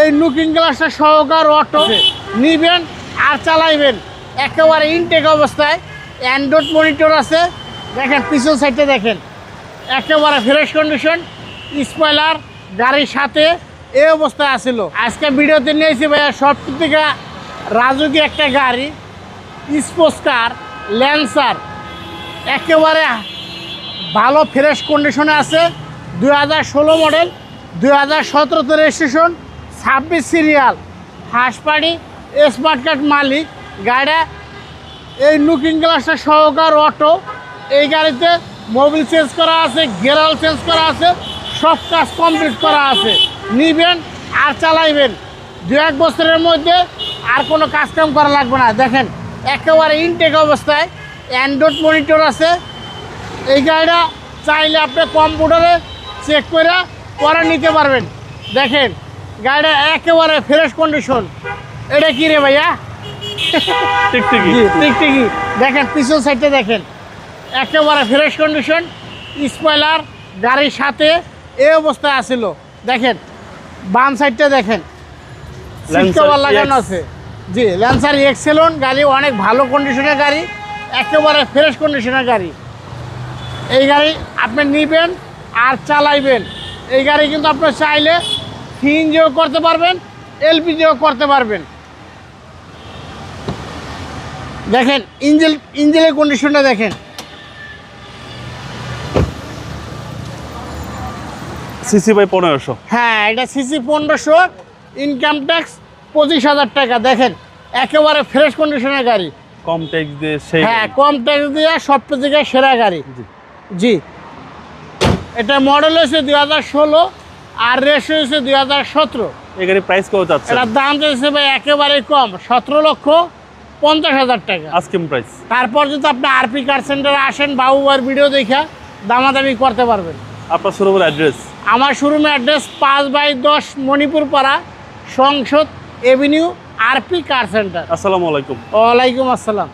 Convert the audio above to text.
এই লুকিং গ্লাসটা সহকার অটো নিবেন আর চালাইবেন একেবারে ইনটেক অবস্থায়। অ্যান্ড্রয়েড মনিটর আছে, দেখেন পিছন সাইডে দেখেন একেবারে ফ্রেশ কন্ডিশন। স্পয়লার গাড়ির সাথে এই অবস্থায় আসিল। আজকে ভিডিওতে নিয়েছি ভাইয়া সব থেকে রাজুকি একটা গাড়ি, স্পোর্টস কার ল্যান্সার, একেবারে ভালো ফ্রেশ কন্ডিশনে আছে। 2016 মডেল, 2017তে registration, 26 serial, first party, smart card মালিক গাড়িটা। এই লুকিং গ্লাসটা সহকার অটো। এই গাড়িতে মোবিল চেঞ্জ করা আছে, গিয়ার চেঞ্জ করা আছে, সব কাজ কমপ্লিট করা আছে। নিবেন আর চালাইবেন 2-1 বছরের মধ্যে, আর কোনো কাজকাম করা লাগবে না। দেখেন একেবারে ইনটেক অবস্থায়, অ্যান্ড্রয়েড মনিটর আছে। এই গাড়িটা চাইলে আপনি কম্পিউটারে চেক করে পরে নিতে পারবেন। দেখেন গাড়িটা একেবারে ফ্রেশ কন্ডিশন। এটা কি রে ভাইয়া? টিকটিকি। টিকটিকি। দেখেন পিছন সাইডটা দেখেন একেবারে ফ্রেশ কন্ডিশন। স্পয়লার গাড়ির সাথে এই অবস্থায় আসিল। দেখেন বাম সাইডটা দেখেন সিট কভার লাগানো আছে। জি, ল্যান্সার এক্সেলন গাড়ি, অনেক ভালো কন্ডিশনের গাড়ি, একেবারে ফ্রেশ কন্ডিশনের গাড়ি। এই গাড়ি আপনি নিবেন আর চালাইবেন। এই গাড়ি কিন্তু আপনি চাইলে সিএনজিও করতে পারবেন, এলপিজিও করতে পারবেন। দেখেন ইঞ্জিনের কন্ডিশনটা দেখেন। CC by 1500। হ্যাঁ, এটা সিসি 1500, ইনকাম ট্যাক্স 25,000 টাকা। দেখেন একেবারে ফ্রেশ কন্ডিশনের গাড়ি, কম ট্যাক্স দিয়ে সেই। হ্যাঁ, কম ট্যাক্স দিয়ে সব থেকে সেরা গাড়ি। জি, এটা মডেল হয়েছে 2016 আর রেস হয়েছে 2017। এই গাড়ির প্রাইস কত যাচ্ছে? এটার দাম চাইছে ভাই একেবারে কম, 17,50,000 টাকা আস্কিং প্রাইস। তারপর যদি আপনি আরপি কার সেন্টারে আসেন, বাবুবার ভিডিও দেখা দামাদামি করতে পারবেন। আপনার শোরুমের অ্যাড্রেস? আমার শোরুমের অ্যাড্রেস 5/10 মণিপুর পাড়া, সংসদ এভিনিউ, আরপি কার সেন্টার। আসসালামু আলাইকুম। ওয়ালাইকুম আসসালাম।